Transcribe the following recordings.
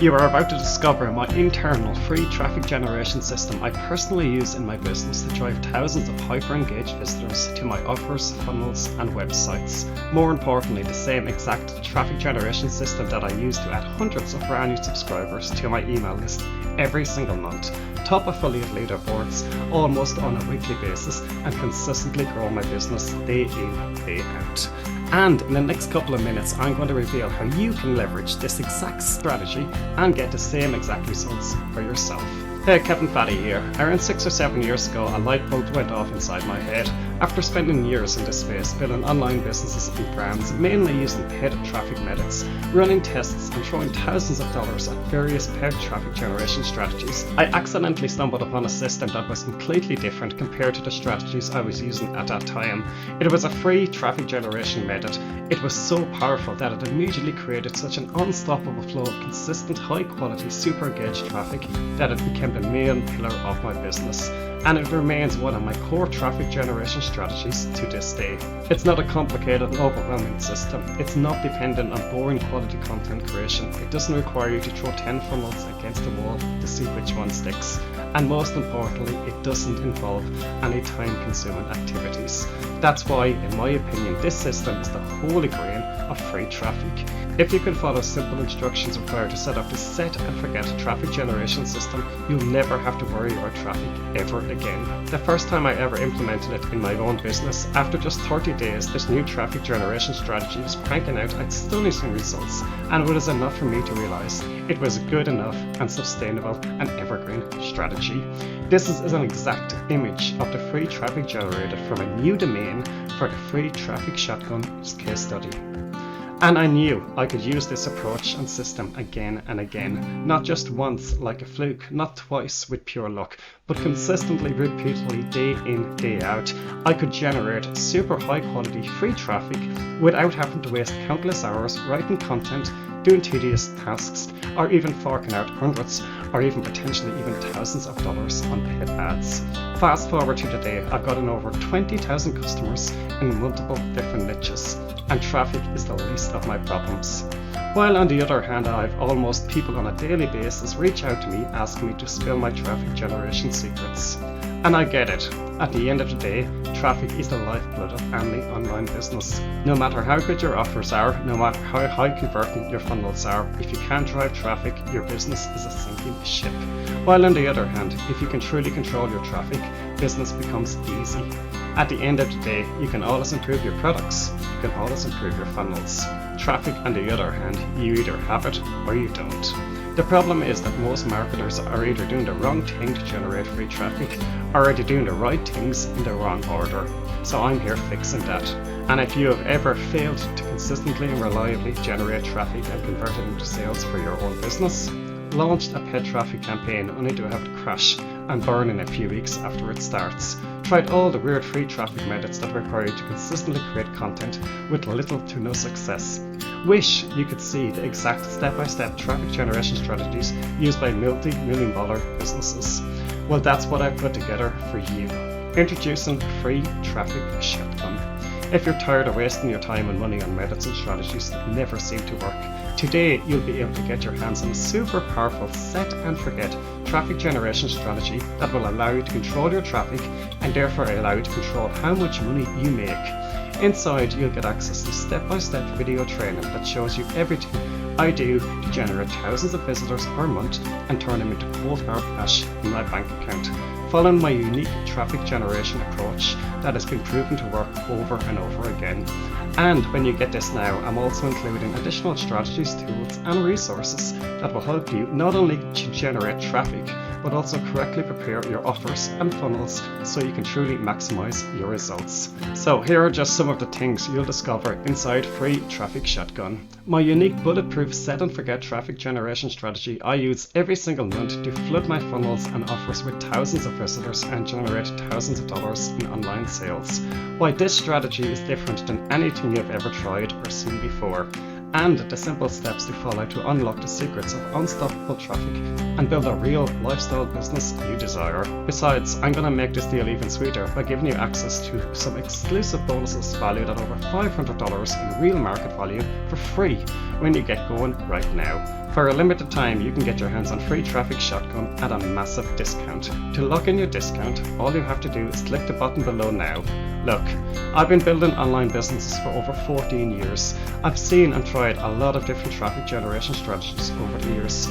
You are about to discover my internal free traffic generation system I personally use in my business to drive thousands of hyper-engaged visitors to my offers, funnels and websites. More importantly, the same exact traffic generation system that I use to add hundreds of brand new subscribers to my email list every single month, top affiliate leaderboards almost on a weekly basis, and consistently grow my business day in, day out. And in the next couple of minutes, I'm going to reveal how you can leverage this exact strategy and get the same exact results for yourself. Hey, Kevin Fatty here. Around 6 or 7 years ago, a light bulb went off inside my head. After spending years in this space building online businesses and brands, mainly using paid traffic methods, running tests and throwing thousands of dollars at various paid traffic generation strategies, I accidentally stumbled upon a system that was completely different compared to the strategies I was using at that time. It was a free traffic generation method. It was so powerful that it immediately created such an unstoppable flow of consistent, high quality, super engaged traffic that it became the main pillar of my business. And it remains one of my core traffic generation strategies to this day. It's not a complicated and overwhelming system. It's not dependent on boring quality content creation. It doesn't require you to throw 10 funnels against the wall to see which one sticks. And most importantly, it doesn't involve any time-consuming activities. That's why, in my opinion, this system is the holy grail of free traffic. If you can follow simple instructions required to set up this set and forget traffic generation system, you'll never have to worry about traffic ever again. The first time I ever implemented it in my own business, after just 30 days, this new traffic generation strategy was cranking out astonishing results, and it was enough for me to realize it was a good enough and sustainable and evergreen strategy. This is an exact image of the free traffic generated from a new domain for the free traffic shotgun case study. And I knew I could use this approach and system again and again, not just once like a fluke, not twice with pure luck, but consistently, repeatedly, day in, day out. I could generate super high quality free traffic without having to waste countless hours writing content, doing tedious tasks, or even forking out hundreds or even potentially even thousands of dollars on paid ads. Fast forward to today, I've gotten over 20,000 customers in multiple different niches, and traffic is the least of my problems. While on the other hand, I've almost people on a daily basis reach out to me asking me to spill my traffic generation secrets. And I get it. At the end of the day, traffic is the lifeblood of any online business. No matter how good your offers are, no matter how high converting your funnels are, if you can't drive traffic, your business is a sinking ship. While on the other hand, if you can truly control your traffic, business becomes easy. At the end of the day, you can always improve your products, you can always improve your funnels. Traffic, on the other hand, you either have it or you don't. The problem is that most marketers are either doing the wrong thing to generate free traffic, or they're doing the right things in the wrong order. So I'm here fixing that. And if you have ever failed to consistently and reliably generate traffic and convert it into sales for your own business, launched a paid traffic campaign only to have it crash and burn in a few weeks after it starts, tried all the weird free traffic methods that require you to consistently create content with little to no success, wish you could see the exact step-by-step traffic generation strategies used by multi-million-dollar businesses. Well, that's what I've put together for you. Introducing Free Traffic Shotgun. If you're tired of wasting your time and money on methods and strategies that never seem to work, today you'll be able to get your hands on a super powerful set and forget traffic generation strategy that will allow you to control your traffic and therefore allow you to control how much money you make. Inside, you'll get access to step-by-step video training that shows you everything I do to generate thousands of visitors per month and turn them into cold hard cash in my bank account, following my unique traffic generation approach that has been proven to work over and over again. And when you get this now, I'm also including additional strategies, tools and resources that will help you not only to generate traffic, but also correctly prepare your offers and funnels so you can truly maximize your results. So here are just some of the things you'll discover inside Free Traffic Shotgun. My unique bulletproof set and forget traffic generation strategy I use every single month to flood my funnels and offers with thousands of visitors and generate thousands of dollars in online sales. Why this strategy is different than anything you've ever tried or seen before. and the simple steps to follow to unlock the secrets of unstoppable traffic and build a real lifestyle business you desire. Besides, I'm going to make this deal even sweeter by giving you access to some exclusive bonuses valued at over $500 in real market value for free when you get going right now. For a limited time, you can get your hands on Free Traffic Shotgun at a massive discount. To lock in your discount, all you have to do is click the button below now. Look, I've been building online businesses for over 14 years. I've seen and tried a lot of different traffic generation strategies over the years.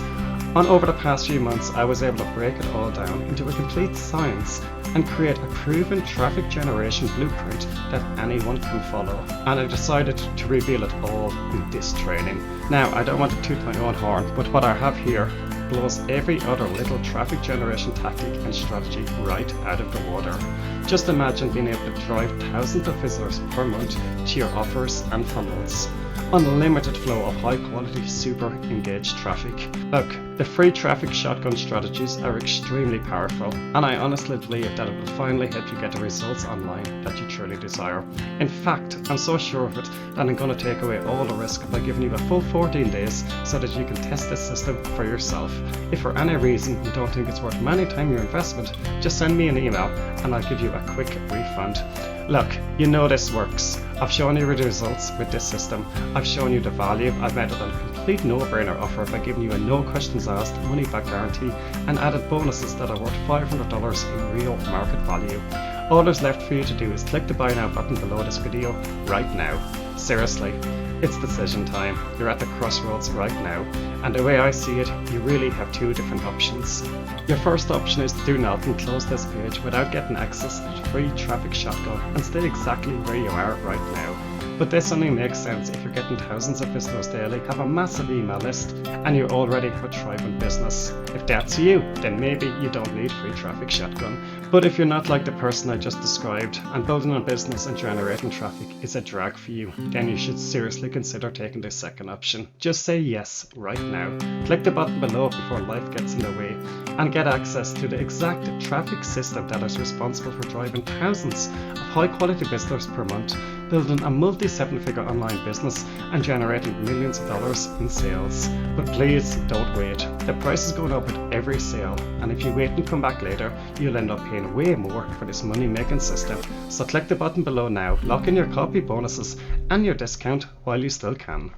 Over the past few months, I was able to break it all down into a complete science and create a proven traffic generation blueprint that anyone can follow. And I decided to reveal it all in this training. Now, I don't want to toot my own horn, but what I have here blows every other little traffic generation tactic and strategy right out of the water. Just imagine being able to drive thousands of visitors per month to your offers and funnels. Unlimited flow of high quality, super engaged traffic. Look, the Free Traffic Shotgun strategies are extremely powerful, and I honestly believe that it will finally help you get the results online that you truly desire. In fact, I'm so sure of it that I'm going to take away all the risk by giving you a full 14 days so that you can test this system for yourself. If for any reason you don't think it's worth money time your investment, just send me an email and I'll give you a quick refund. Look, you know this works. I've shown you the results with this system. I've shown you the value. I've made it a complete no-brainer offer by giving you a no questions asked money back guarantee and added bonuses that are worth $500 in real market value. All there's left for you to do is click the buy now button below this video right now. Seriously, it's decision time. You're at the crossroads right now, and the way I see it, you really have two different options. Your first option is to do nothing, close this page without getting access to Free Traffic Shotgun and stay exactly where you are right now. But this only makes sense if you're getting thousands of visitors daily, have a massive email list, and you already have a thriving business. If that's you, then maybe you don't need Free Traffic Shotgun. But if you're not like the person I just described, and building a business and generating traffic is a drag for you, then you should seriously consider taking the second option. Just say yes right now. Click the button below before life gets in the way, and get access to the exact traffic system that is responsible for driving thousands of high quality visitors per month, building a multi-7-figure online business and generating millions of dollars in sales. But please don't wait. The price is going up with every sale, and if you wait and come back later, you'll end up paying way more for this money making system. So click the button below now, lock in your copy bonuses and your discount while you still can.